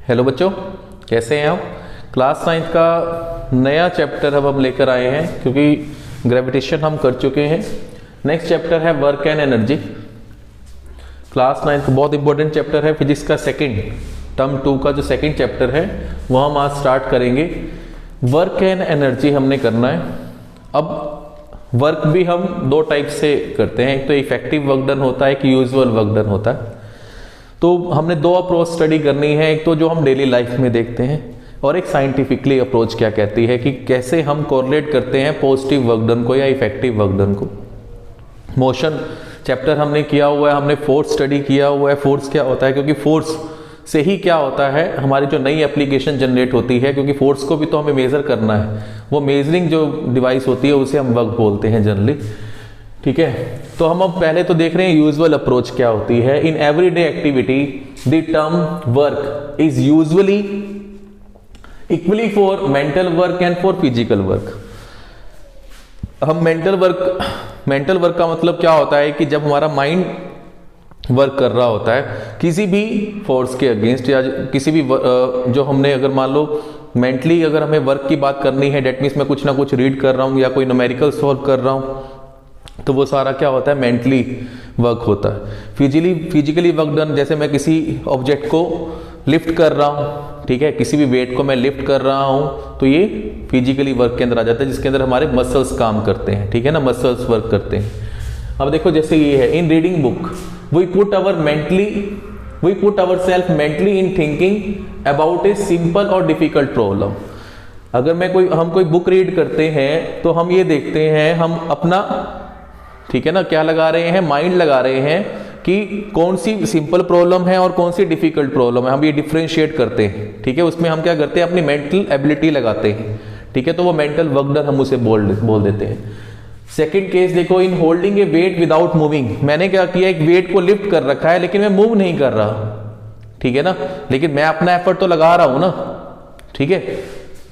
Hello बच्चों, कैसे हैं आप। क्लास 9 का नया चैप्टर अब हम लेकर आए हैं क्योंकि ग्रेविटेशन हम कर चुके हैं। नेक्स्ट चैप्टर है वर्क एंड एनर्जी। क्लास 9 का बहुत इंपॉर्टेंट चैप्टर है, फिजिक्स का सेकंड टर्म 2 का जो सेकंड चैप्टर है वो हम आज स्टार्ट करेंगे। वर्क एंड एनर्जी हमने करना है। अब वर्क भी हम दो टाइप से करते हैं, एक तो इफेक्टिव वर्क डन होता है, एक यूजुअल वर्क डन होता है। तो हमने दो अप्रोच स्टडी करनी है, एक तो जो हम डेली लाइफ में देखते हैं और एक साइंटिफिकली अप्रोच क्या कहती है कि कैसे हम कोरिलेट करते हैं पॉजिटिव वर्क डन को या इफेक्टिव वर्क डन को। मोशन चैप्टर हमने किया हुआ है, हमने फोर्स स्टडी किया हुआ है। फोर्स क्या होता है, क्योंकि फोर्स से ही क्या होता है हमारी जो नई एप्लीकेशन जनरेट होती है, क्योंकि फोर्स को भी तो हमें मेजर करना है। वो मेजरिंग जो डिवाइस होती है उसे हम वर्क बोलते हैं जनरली, ठीक है। तो हम अब पहले तो देख रहे हैं यूजुअल अप्रोच क्या होती है। In everyday activity the term work is usually equally for mental work and for physical work. हम मेंटल वर्क का मतलब क्या होता है कि जब हमारा माइंड वर्क कर रहा होता है किसी भी फोर्स के अगेंस्ट या किसी भी जो हमने अगर मान लो मेंटली अगर हमें वर्क की बात करनी है, डेट मीन्स मैं कुछ ना कुछ रीड कर रहा हूं या कोई न्यूमेरिकल सॉल्व कर रहा हूं, तो वो सारा क्या होता है मेंटली वर्क होता है। फिजिकली वर्क डन, जैसे मैं किसी ऑब्जेक्ट को लिफ्ट कर रहा हूँ, ठीक है, किसी भी वेट को मैं लिफ्ट कर रहा हूँ, तो ये फिजिकली वर्क के अंदर आ जाता है, जिसके अंदर हमारे मसल्स काम करते हैं, ठीक है ना, मसल्स वर्क करते हैं। अब देखो जैसे ये है, in reading book we put our self mentally in thinking about a simple और डिफिकल्ट प्रॉब्लम। अगर हम कोई बुक रीड करते हैं तो हम ये देखते हैं, हम अपना, ठीक है ना, क्या लगा रहे हैं, माइंड लगा रहे हैं कि कौन सी सिंपल प्रॉब्लम है और कौन सी डिफिकल्ट प्रॉब्लम है, हम ये डिफरेंशिएट करते हैं, ठीक है। उसमें हम क्या करते हैं, अपनी मेंटल एबिलिटी लगाते हैं, ठीक है। तो वो मेंटल वर्क डन हम उसे बोल देते हैं। सेकंड केस देखो, in holding a weight without moving. मैंने क्या किया, एक वेट को लिफ्ट कर रखा है लेकिन मैं मूव नहीं कर रहा, ठीक है ना, लेकिन मैं अपना एफर्ट तो लगा रहा हूं ना, ठीक है।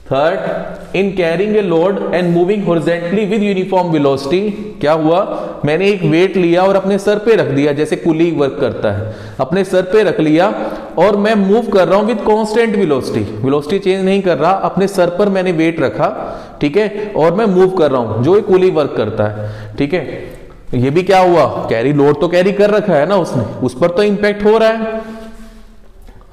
Third, in carrying a load and moving horizontally with uniform velocity. क्या हुआ, मैंने एक वेट लिया और अपने सर पे रख दिया, जैसे कुली वर्क करता है, अपने सर पे रख लिया और मैं मूव कर रहा हूं विद कांस्टेंट वेलोसिटी चेंज नहीं कर रहा, अपने सर पर मैंने वेट रखा, ठीक है, और मैं मूव कर रहा हूं, जो एक कुली वर्क करता है, ठीक है। ये भी क्या हुआ, कैरी लोड तो कैरी कर रखा है ना उसने, उस पर तो इंपैक्ट हो रहा है।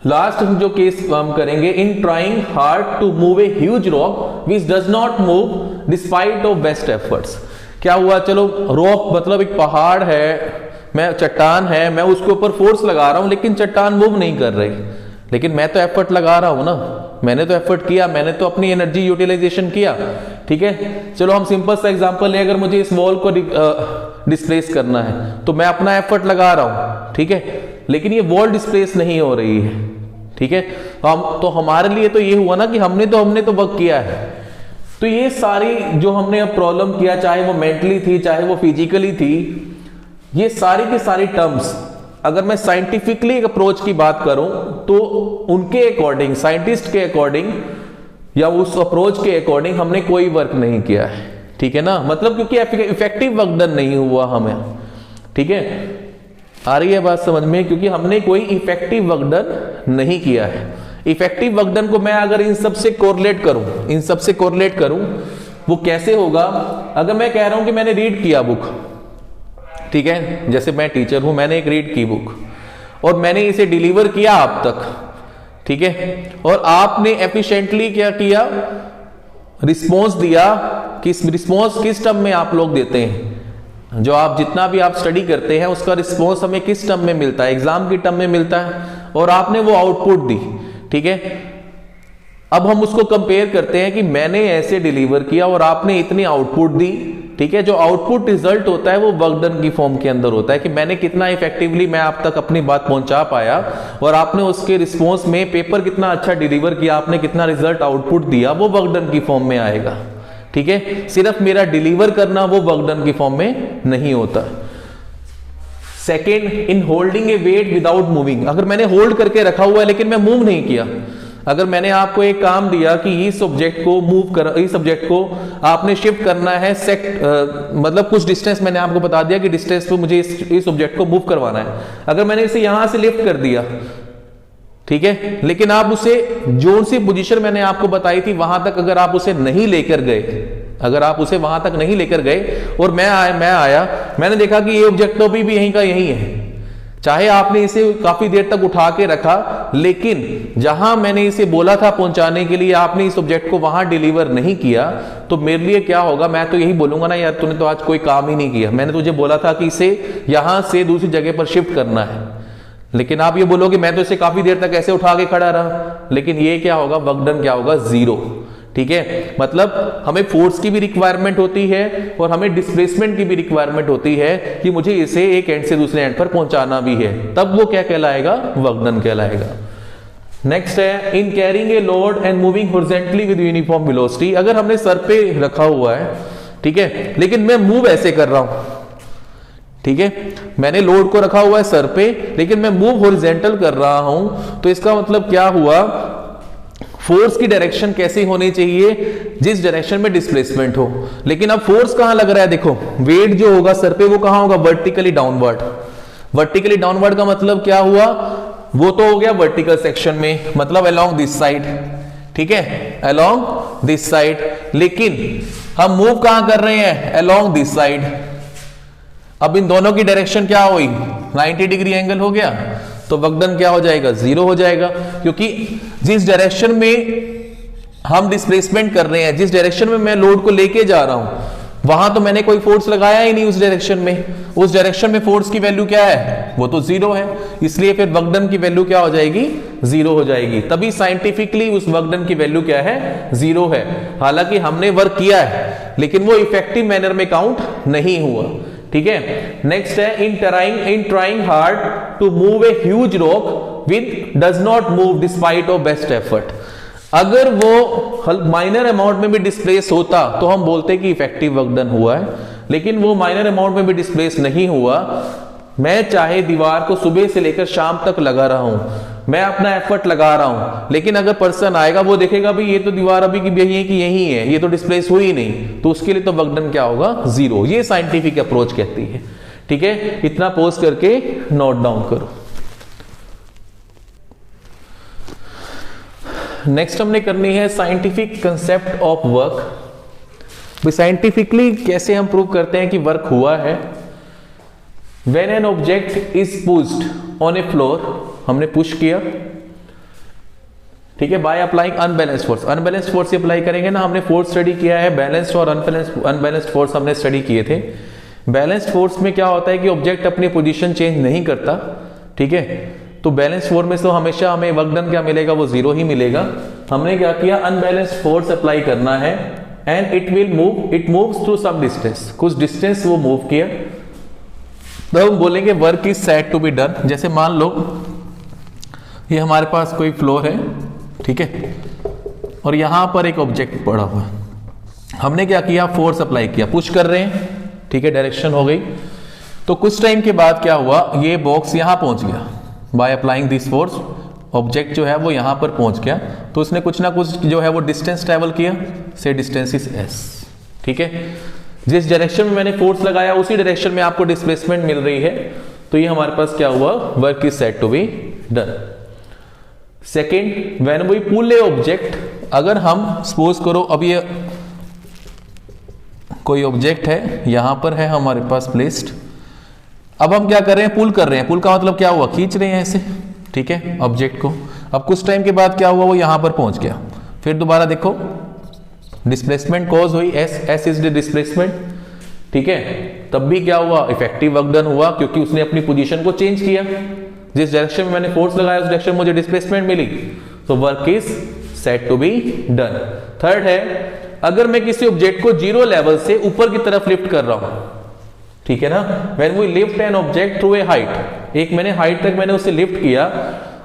लास्ट जो केस हम करेंगे, in trying hard to move a huge rock which does not move despite of best efforts. क्या हुआ, चलो रॉक मतलब एक पहाड़ है, मैं चट्टान है, मैं उसके ऊपर फोर्स लगा रहा हूं लेकिन चट्टान मूव नहीं कर रही, लेकिन मैं तो एफर्ट लगा रहा हूं ना, मैंने तो एफर्ट किया, मैंने तो अपनी एनर्जी यूटिलाइजेशन किया, ठीक है। चलो हम सिंपल सा एग्जांपल लें, अगर मुझे इस वॉल को डिस्प्लेस करना है तो मैं अपना एफर्ट लगा रहा हूं, ठीक है, लेकिन ये वॉल डिस्प्लेस नहीं हो रही है, ठीक है। तो हमारे लिए तो ये हुआ ना कि हमने तो वर्क किया है। तो ये सारी जो हमने अब प्रॉब्लम किया, चाहे वो मेंटली थी चाहे वो फिजिकली थी, ये सारी की सारी टर्म्स अगर मैं साइंटिफिकली एक अप्रोच की बात करूं तो उनके अकॉर्डिंग, साइंटिस्ट के अकॉर्डिंग या उस अप्रोच के अकॉर्डिंग हमने कोई वर्क नहीं किया है, ठीक है ना, मतलब क्योंकि इफेक्टिव वर्क डन नहीं हुआ हमें, ठीक है। आ रही है बात समझ में, क्योंकि हमने कोई इफेक्टिव वर्क डन नहीं किया है। इफेक्टिव वर्क डन को मैं अगर इन सब से कोरिलेट करूं, वो कैसे होगा, अगर मैं कह रहा हूं कि मैंने रीड किया बुक, ठीक है, जैसे मैं टीचर हूं, मैंने एक रीड की बुक और मैंने इसे डिलीवर किया आप तक, ठीक है, और आपने एफिशिएंटली क्या किया, रिस्पॉन्स दिया। रिस्पॉन्स किस टर्म में आप लोग देते हैं, जो आप जितना भी आप स्टडी करते हैं उसका रिस्पॉन्स हमें किस टर्म में मिलता है, एग्जाम की टर्म में मिलता है, और आपने वो आउटपुट दी, ठीक है। अब हम उसको कंपेयर करते हैं कि मैंने ऐसे डिलीवर किया और आपने इतनी आउटपुट दी, ठीक है। जो आउटपुट रिजल्ट होता है वो वर्क डन की फॉर्म के अंदर होता है कि मैंने कितना इफेक्टिवली मैं आप तक अपनी बात पहुंचा पाया, और आपने उसके रिस्पॉन्स में पेपर कितना अच्छा डिलीवर किया, आपने कितना रिजल्ट आउटपुट दिया, वो वर्क डन की फॉर्म में आएगा, ठीक है। सिर्फ मेरा डिलीवर करना वो वर्क डन की फॉर्म में नहीं होता। Second, in holding a weight without moving. अगर मैंने होल्ड करके रखा हुआ है लेकिन मैं मूव नहीं किया, अगर मैंने आपको एक काम दिया कि इस ऑब्जेक्ट को आपने शिफ्ट करना है, मतलब कुछ डिस्टेंस मैंने आपको बता दिया कि डिस्टेंस पे मुझे इस ऑब्जेक्ट को मूव करवाना है, अगर मैंने इसे यहां से लिफ्ट कर दिया, ठीक है। लेकिन आप उसे जो सी पोजीशन मैंने आपको बताई थी वहां तक अगर आप उसे नहीं लेकर गए, अगर आप उसे वहां तक नहीं लेकर गए और मैं आया मैंने देखा कि ये ऑब्जेक्ट भी यहीं का यहीं है, चाहे आपने इसे काफी देर तक उठा के रखा, लेकिन जहां मैंने इसे बोला था पहुंचाने के लिए आपने इस ऑब्जेक्ट को वहां डिलीवर नहीं किया, तो मेरे लिए क्या होगा, मैं तो यही बोलूंगा ना यार तूने तो आज कोई काम ही नहीं किया, मैंने तुझे बोला था कि इसे यहां से दूसरी जगह पर शिफ्ट करना है, लेकिन आप ये बोलोगे मैं तो इसे काफी देर तक ऐसे उठा के खड़ा रहा, लेकिन ये क्या होगा, वर्क डन क्या होगा, 0। ठीक है, मतलब हमें फोर्स की भी रिक्वायरमेंट होती है और हमें डिस्प्लेसमेंट की भी रिक्वायरमेंट होती है कि मुझे इसे एक एंड से दूसरे एंड पर पहुंचाना भी है, तब वो क्या कहलाएगा, वर्क डन कहलाएगा। नेक्स्ट है in carrying a load and moving horizontally with uniform velocity. अगर हमने सर पे रखा हुआ है, ठीक है, लेकिन मैं मूव ऐसे कर रहा हूं, ठीक है, मैंने लोड को रखा हुआ है सर पे लेकिन मैं मूव हॉरिजॉन्टल कर रहा हूं, तो इसका मतलब क्या हुआ, फोर्स की डायरेक्शन कैसी होनी चाहिए, जिस डायरेक्शन में डिस्प्लेसमेंट हो। लेकिन अब फोर्स कहां लग रहा है, देखो वेट जो होगा सर पे वो कहां होगा, वर्टिकली डाउनवर्ड। वर्टिकली डाउनवर्ड का मतलब क्या हुआ, वो तो हो गया वर्टिकल सेक्शन में, मतलब अलोंग दिस साइड, ठीक है, अलोंग दिस साइड। लेकिन हम मूव कहां कर रहे हैं, अलोंग दिस साइड। अब इन दोनों की डायरेक्शन क्या हुई, 90 डिग्री एंगल हो गया, तो वर्क डन क्या हो जाएगा, 0 हो जाएगा, क्योंकि जिस डायरेक्शन में हम डिस्प्लेसमेंट कर रहे हैं, जिस डायरेक्शन में मैं लोड को लेके जा रहा हूं, वहां तो मैंने कोई फोर्स लगाया ही नहीं उस डायरेक्शन में, उस डायरेक्शन में फोर्स की वैल्यू क्या है, वो तो 0 है, इसलिए फिर वर्क डन की वैल्यू क्या हो जाएगी, 0 हो जाएगी। तभी साइंटिफिकली उस वर्क डन की वैल्यू क्या है, 0 है। हालांकि हमने वर्क किया है लेकिन वो इफेक्टिव मैनर में काउंट नहीं हुआ, ठीक है। नेक्स्ट है in trying hard to move a huge rock with does not move despite of best effort. अगर वो माइनर अमाउंट में भी डिस्प्लेस होता तो हम बोलते कि इफेक्टिव वर्क डन हुआ है, लेकिन वो माइनर अमाउंट में भी डिस्प्लेस नहीं हुआ। मैं चाहे दीवार को सुबह से लेकर शाम तक लगा रहा हूं, मैं अपना एफर्ट लगा रहा हूं, लेकिन अगर पर्सन आएगा वो देखेगा भी ये तो दीवार अभी की यही है कि यही है, ये तो डिस्प्लेस हुई नहीं, तो उसके लिए तो वर्क डन क्या होगा, 0। ये साइंटिफिक अप्रोच कहती है, ठीक है। इतना पोज करके नोट डाउन करो। नेक्स्ट हमने करनी है scientific concept of work. Scientifically कैसे हम प्रूव करते हैं कि वर्क हुआ है। When an object is pushed on a floor, हमने पुश किया, ठीक है, by applying unbalanced force. Unbalanced force apply करेंगे ना, हमने फोर्स स्टडी किया है, बैलेंस्ड और अनबैलेंस्ड फोर्स हमने स्टडी किए थे। बैलेंस्ड फोर्स में क्या होता है कि ऑब्जेक्ट अपनी पोजीशन चेंज नहीं करता, ठीक है, तो बैलेंस्ड फोर्स में तो हमेशा हमें वर्क डन क्या मिलेगा, वो 0 ही मिलेगा। हमने क्या किया, अनबैलेंस्ड फोर्स अप्लाई करना है and it moves through some distance, कुछ डिस्टेंस वो मूव किया, तो हम बोलेंगे work is said to be done. जैसे मान लो ये हमारे पास कोई फ्लोर है, ठीक है, और यहां पर एक ऑब्जेक्ट पड़ा हुआ है, हमने क्या किया, फोर्स अप्लाई किया, पुश कर रहे हैं, ठीक है, डायरेक्शन हो गई। तो कुछ टाइम के बाद क्या हुआ, ये बॉक्स यहां पहुंच गया, by applying this force object जो है वो यहां पर पहुंच गया, तो उसने कुछ ना कुछ जो है वो डिस्टेंस ट्रेवल किया, से डिस्टेंस इज s, ठीक है। जिस डायरेक्शन में मैंने फोर्स लगाया उसी डायरेक्शन में आपको डिस्प्लेसमेंट मिल रही है, तो ये हमारे पास क्या हुआ, work is said to be done. Second, when we pull an object, अगर हम सपोज करो अब ये कोई ऑब्जेक्ट है, यहां पर है हमारे पास प्लेस्ड, अब हम क्या कर रहे हैं, पुल कर रहे हैं। पुल का मतलब क्या हुआ, खींच रहे हैं ऐसे, ठीक है, ऑब्जेक्ट को। अब कुछ टाइम के बाद क्या हुआ, वो यहां पर पहुंच गया, फिर दोबारा देखो डिस्प्लेसमेंट कॉज हुई, एस इज द डिस्प्लेसमेंट, ठीक है, तब भी क्या हुआ, इफेक्टिव वर्क डन हुआ, क्योंकि उसने अपनी पोजीशन को चेंज किया, जिस डायरेक्शन में मैंने फोर्स लगाया उस डायरेक्शन में मुझे डिस्प्लेसमेंट मिली, तो work is said to be done. Third है, अगर मैं किसी ऑब्जेक्ट को 0 लेवल से ऊपर की तरफ लिफ्ट कर रहा हूं, ठीक है ना, when we lift an object through a height, एक मैंने हाइट तक मैंने उसे लिफ्ट किया,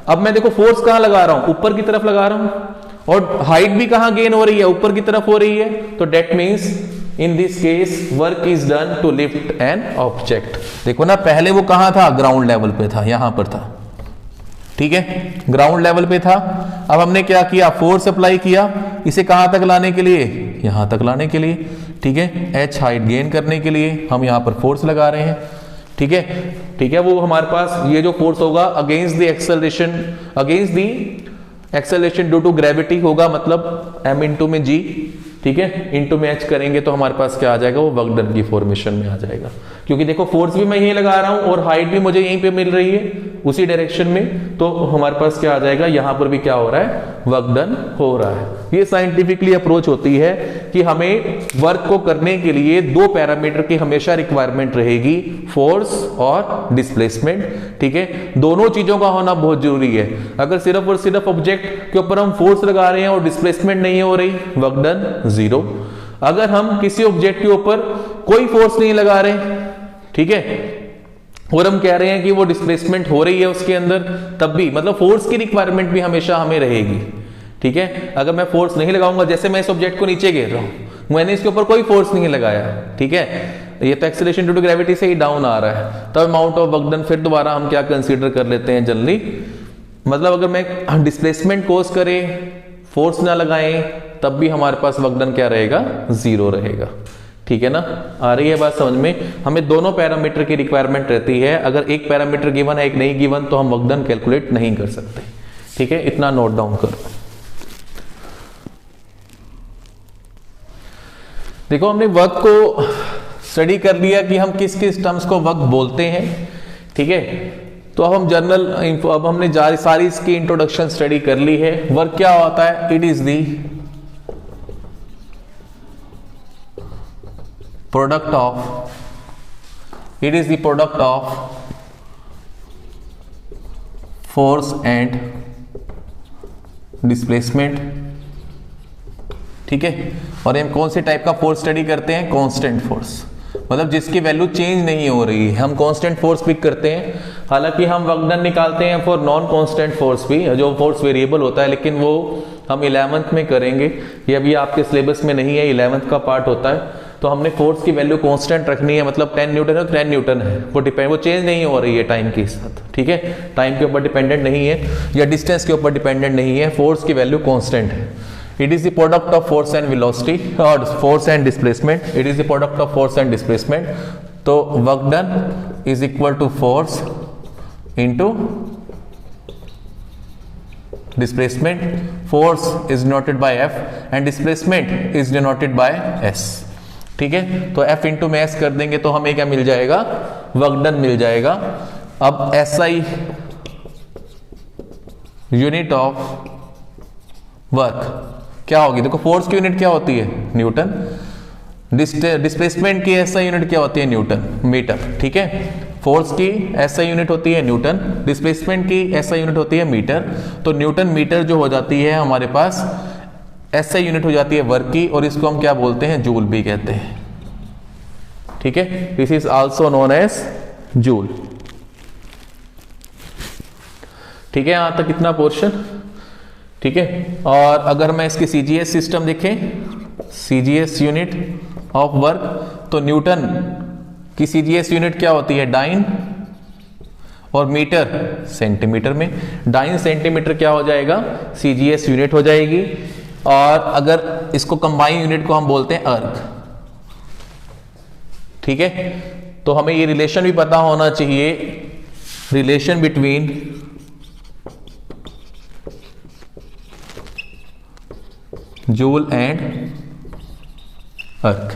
अब मैं देखो फोर्स कहां लगा रहा हूं, ऊपर की तरफ लगा रहा हूं, और हाइट भी कहां गेन हो रही है, ऊपर की तरफ हो रही है, तो that means in this case work is done to lift an object. देखो ना, पहले वो कहां था, ग्राउंड लेवल पे था, यहां पर था, ठीक है, ग्राउंड लेवल पे था। अब हमने क्या किया, फोर्स अप्लाई किया इसे कहां तक लाने के लिए, यहां तक लाने के लिए, ठीक है, h हाइट गेन करने के लिए हम यहां पर फोर्स लगा रहे हैं, ठीक है, वो हमारे पास ये जो फोर्स होगा against the acceleration due to gravity होगा, मतलब m इंटू में g, ठीक है, इंटू में h करेंगे तो हमारे पास क्या आ जाएगा, वो वर्क डन की फॉर्मेशन में आ जाएगा। क्योंकि देखो फोर्स भी मैं यही लगा रहा हूं और हाइट भी मुझे यहीं पे मिल रही है उसी डायरेक्शन में, तो हमारे पास क्या आ जाएगा, यहां पर भी क्या हो रहा है, वर्क डन हो रहा है। ये साइंटिफिकली अप्रोच होती है कि हमें वर्क को करने के लिए दो पैरामीटर की हमेशा रिक्वायरमेंट रहेगी, फोर्स और डिस्प्लेसमेंट, ठीक है, दोनों चीजों का होना बहुत जरूरी है। अगर सिर्फ और सिर्फ ऑब्जेक्ट के ऊपर हम फोर्स लगा रहे हैं और डिस्प्लेसमेंट नहीं हो रही, वर्क डन जीरो। अगर हम किसी ऑब्जेक्ट के ऊपर कोई फोर्स नहीं लगा रहे, ठीक है, और हम कह रहे हैं कि वो डिस्प्लेसमेंट हो रही है उसके अंदर, तब भी मतलब फोर्स की रिक्वायरमेंट भी हमेशा हमें रहेगी, ठीक है। अगर मैं फोर्स नहीं लगाऊंगा, जैसे मैं इस ऑब्जेक्ट को नीचे गिर रहा हूं, मैंने इसके ऊपर कोई फोर्स नहीं लगाया, ठीक है, ये तो एक्सीलरेशन ड्यू टू ग्रेविटी से ही डाउन आ रहा है, तब अमाउंट ऑफ वर्क डन फिर दोबारा हम क्या कंसीडर कर लेते हैं जनरली, मतलब अगर मैं डिस्प्लेसमेंट कोस करे, फोर्स ना लगाएं, तब भी हमारे पास वर्क डन क्या रहेगा, जीरो रहेगा, ठीक है ना। आ रही है बात समझ में। हमें दोनों पैरामीटर की रिक्वायरमेंट रहती है, अगर एक पैरामीटर गिवन है एक नहीं गिवन तो हम वर्क डन कैलकुलेट नहीं कर सकते, ठीक है, इतना नोट डाउन करो। देखो हमने वर्क को स्टडी कर लिया कि हम किस किस टर्म्स को वर्क बोलते हैं, ठीक है, तो अब हम जनरल अब हमने सारी इसकी इंट्रोडक्शन स्टडी कर ली है। वर्क क्या होता है, it is the product of force and displacement, ठीक है, और हम कौन से टाइप का फोर्स स्टडी करते हैं, कांस्टेंट फोर्स, मतलब जिसकी वैल्यू चेंज नहीं हो रही है, हम कांस्टेंट फोर्स पिक करते हैं। हालांकि हम वर्क डन निकालते हैं फॉर नॉन कांस्टेंट फोर्स भी, जो फोर्स वेरिएबल होता है, लेकिन वो हम 11th में करेंगे, ये अभी आपके सिलेबस में नहीं है, 11th का पार्ट होता है। तो हमने फोर्स की वैल्यू कांस्टेंट रखनी है, मतलब 10 न्यूटन है तो 10 न्यूटन है, वो चेंज नहीं हो रही है टाइम के साथ, ठीक है, टाइम के ऊपर डिपेंडेंट नहीं है या डिस्टेंस के ऊपर डिपेंडेंट नहीं है, फोर्स की वैल्यू कांस्टेंट है। It is the product of force and velocity or force and displacement. It is the product of force and displacement. तो work done is equal to force into displacement. Force is denoted by F and displacement is denoted by S. ठीक है, तो F into में S कर देंगे तो हमें क्या मिल जाएगा, work done मिल जाएगा। अब SI यूनिट ऑफ वर्क क्या होगी, देखो फोर्स की यूनिट क्या होती है, न्यूटन, डिस्प्लेसमेंट की एसआई यूनिट क्या होती है, न्यूटन मीटर, ठीक है, फोर्स की एसआई यूनिट होती है न्यूटन, डिस्प्लेसमेंट की एसआई यूनिट होती है मीटर, तो न्यूटन मीटर जो हो जाती है हमारे पास एसआई यूनिट हो जाती है वर्क की, और इसको हम क्या बोलते हैं, जूल भी कहते हैं, ठीक है, this is also known as joule, ठीक है, यहां तक कितना पोर्शन, ठीक है। और अगर मैं इसकी सीजीएस सिस्टम देखें, सीजीएस यूनिट ऑफ वर्क, तो न्यूटन की सीजीएस यूनिट क्या होती है, डाइन, और मीटर सेंटीमीटर में, डाइन सेंटीमीटर क्या हो जाएगा, सीजीएस यूनिट हो जाएगी। और अगर इसको कंबाइन यूनिट को हम बोलते हैं अर्ग, ठीक है, तो हमें ये रिलेशन भी पता होना चाहिए, रिलेशन बिटवीन जूल एंड अर्ग,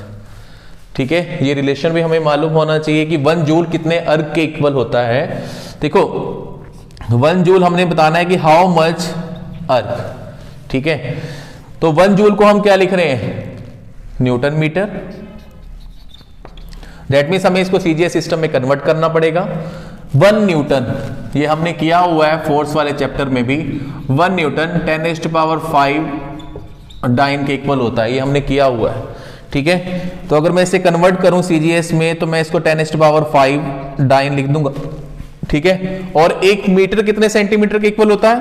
ठीक है, ये रिलेशन भी हमें मालूम होना चाहिए कि 1 जूल कितने अर्ग के इक्वल होता है। देखो 1 जूल हमने बताना है कि हाउ मच अर्ग, ठीक है, तो 1 जूल को हम क्या लिख रहे हैं, न्यूटन मीटर, दैट मीन्स हमें इसको सीजीएस सिस्टम में कन्वर्ट करना पड़ेगा। 1 न्यूटन, ये हमने किया हुआ है फोर्स वाले चैप्टर में भी, 1 न्यूटन 10⁵ डाइन के इक्वल होता है, ये हमने किया हुआ है, ठीक है। तो अगर मैं इसे कन्वर्ट करूं सीजीएस में तो मैं इसको 10⁵ डाइन लिख दूंगा, ठीक है, और 1 मीटर कितने सेंटीमीटर के इक्वल होता है,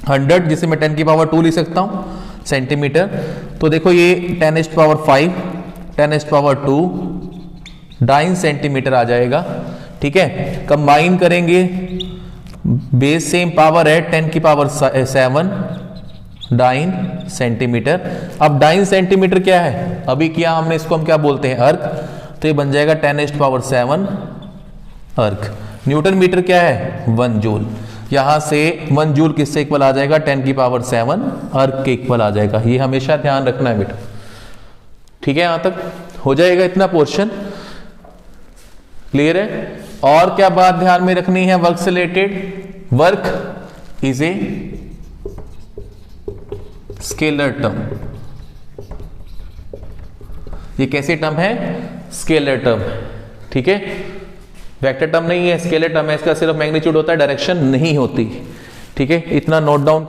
100, जिसे मैं 10⁻² लिख सकता हूं सेंटीमीटर। तो देखो ये 10⁵, 10⁻², डाइन सेंटीमीटर आ जाएगा, ठीक है। कंबाइन करेंगे, बेस सेम पावर है 10⁷ डाइन सेंटीमीटर। अब डाइन सेंटीमीटर क्या है, अभी किया हमने, इसको हम क्या बोलते हैं, अर्ग, तो ये बन जाएगा 10⁷ अर्क। न्यूटन मीटर क्या है 1 जूल। यहां से 1 जूल किससे इक्वल आ जाएगा 10⁻7 अर्क के इक्वल आ जाएगा। ये हमेशा ध्यान रखना है बेटा, ठीक है। यहां तक हो जाएगा इतना पोर्शन क्लियर है। और क्या बात ध्यान में रखनी है वर्क से related, work is a scalar term. ये कैसी टर्म है स्केलर टर्म, ठीक है। वेक्टर टर्म नहीं है, स्केलर टर्म है। इसका सिर्फ मैग्नीट्यूड होता है, डायरेक्शन नहीं होती, ठीक है। इतना नोट डाउन